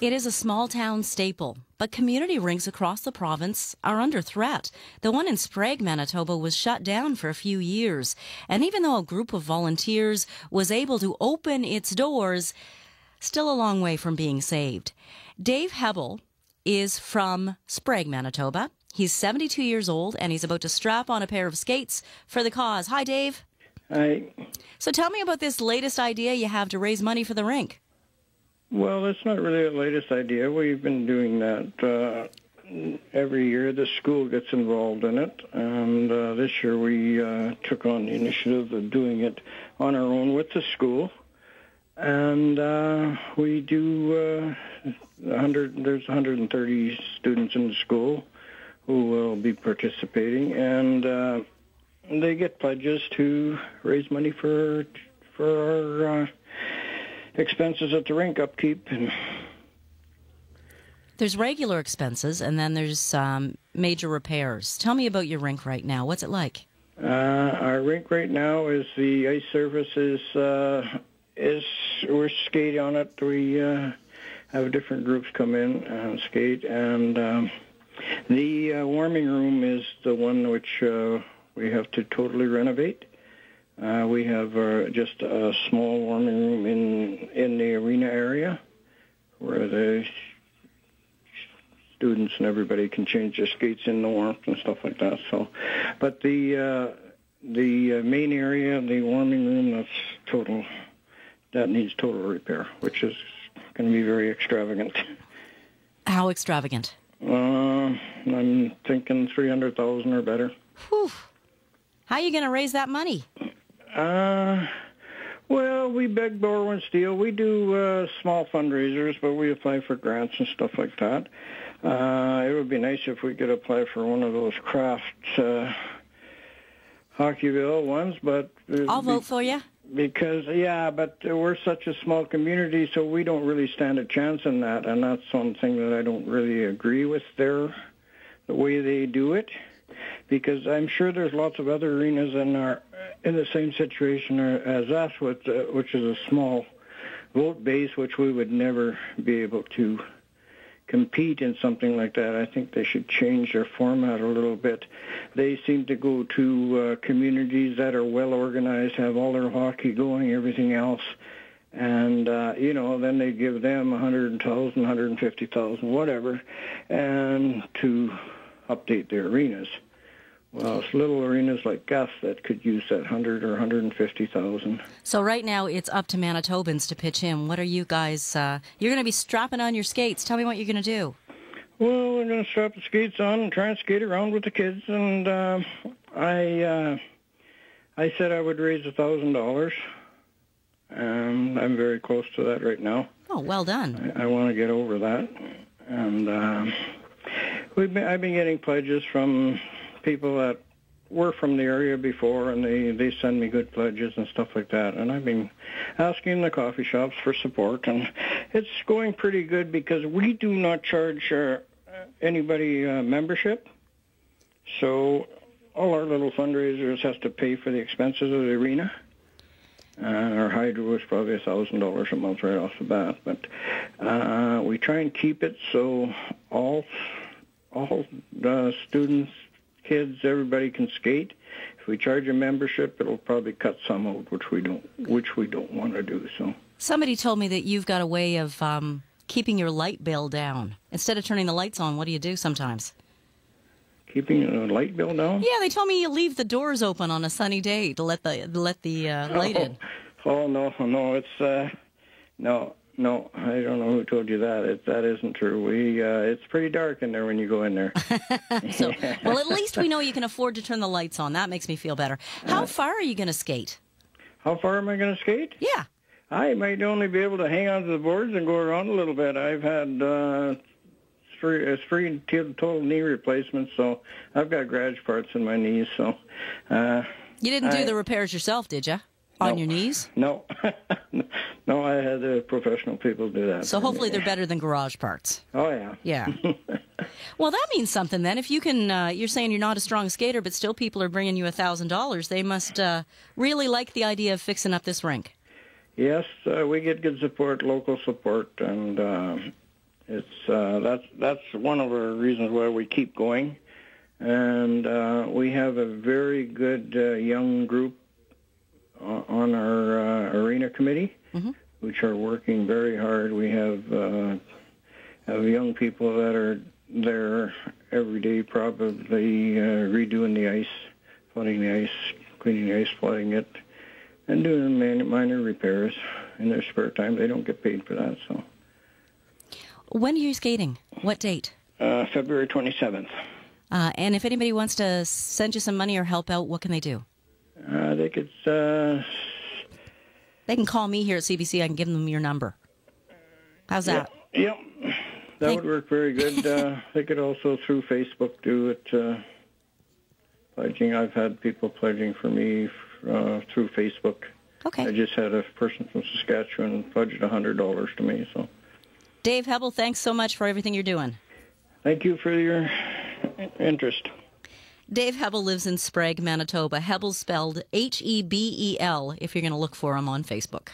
It is a small-town staple, but community rinks across the province are under threat. The one in Sprague, Manitoba was shut down for a few years, and even though a group of volunteers was able to open its doors, still a long way from being saved. Dave Hebel is from Sprague, Manitoba. He's 72 years old, and he's about to strap on a pair of skates for the cause. Hi, Dave. Hi. So tell me about this latest idea you have to raise money for the rink. Well, it's not really the latest idea. We've been doing that every year. The school gets involved in it, and this year we took on the initiative of doing it on our own with the school. And we do there's 130 students in the school who will be participating, and they get pledges to raise money for our expenses at the rink, upkeep. And there's regular expenses, and then there's major repairs. Tell me about your rink right now. What's it like? Our rink right now is the ice surface is we're skating on it. We have different groups come in and skate, and the warming room is the one which we have to totally renovate. We have just a small warming room in the arena area where the students and everybody can change their skates in the warmth and stuff like that. So, but the main area, the warming room, that needs total repair, which is going to be very extravagant. How extravagant? I'm thinking $300,000 or better. Whew. How are you going to raise that money? Well, we beg, borrow, and steal. We do small fundraisers, but we apply for grants and stuff like that. It would be nice if we could apply for one of those craft Hockeyville ones, but I'll vote for you. Because, but we're such a small community, so we don't really stand a chance in that, and that's something that I don't really agree with the way they do it, because I'm sure there's lots of other arenas in the same situation as us, which is a small vote base, which we would never be able to compete in something like that. I think they should change their format a little bit. They seem to go to communities that are well organized, have all their hockey going, everything else, and then they give them $100,000, $150,000, whatever, and to update their arenas. Well, it's little arenas like Gus that could use that $100,000 or $150,000. So right now it's up to Manitobans to pitch in. What are you guys? You're going to be strapping on your skates. Tell me what you're going to do. Well, we're going to strap the skates on and try and skate around with the kids. And I said I would raise $1,000, and I'm very close to that right now. Oh, well done. I want to get over that, and I've been getting pledges from people that were from the area before, and they send me good pledges and stuff like that. And I've been asking the coffee shops for support, and it's going pretty good because we do not charge anybody membership. So all our little fundraisers has to pay for the expenses of the arena. Our hydro is probably $1,000 a month right off the bat, but we try and keep it so all the students, kids, everybody can skate. If we charge a membership, it'll probably cut some out, which we don't want to do. So somebody told me that you've got a way of keeping your light bill down. Instead of turning the lights on, what do you do sometimes? Keeping a light bill down? Yeah, they told me you leave the doors open on a sunny day to let the light in. Oh no, it's No, I don't know who told you that. That isn't true. It's pretty dark in there when you go in there. Well, at least we know you can afford to turn the lights on. That makes me feel better. How far are you going to skate? How far am I going to skate? Yeah. I might only be able to hang onto the boards and go around a little bit. I've had free total knee replacements, so I've got garage parts in my knees. So you didn't do the repairs yourself, did you? On your knees? No. No, I had professional people do that. So hopefully they're better than garage parts. Oh, yeah. Yeah. Well, that means something then. If you can, you're saying you're not a strong skater, but still people are bringing you $1,000. They must really like the idea of fixing up this rink. Yes, we get good support, local support, and It's that's one of our reasons why we keep going, and we have a very good young group on our arena committee, which are working very hard. We have young people that are there every day, probably redoing the ice, flooding the ice, cleaning the ice, flooding it, and doing minor repairs in their spare time. They don't get paid for that. So. When are you skating? What date? February 27th. And if anybody wants to send you some money or help out, what can they do? They could. They can call me here at CBC. I can give them your number. How's that? Yep. That would work very good. They could also, through Facebook, do it. Pledging. I've had people pledging for me through Facebook. Okay. I just had a person from Saskatchewan pledged $100 to me. So. Dave Hebel, thanks so much for everything you're doing. Thank you for your interest. Dave Hebel lives in Sprague, Manitoba. Hebel spelled Hebel if you're going to look for him on Facebook.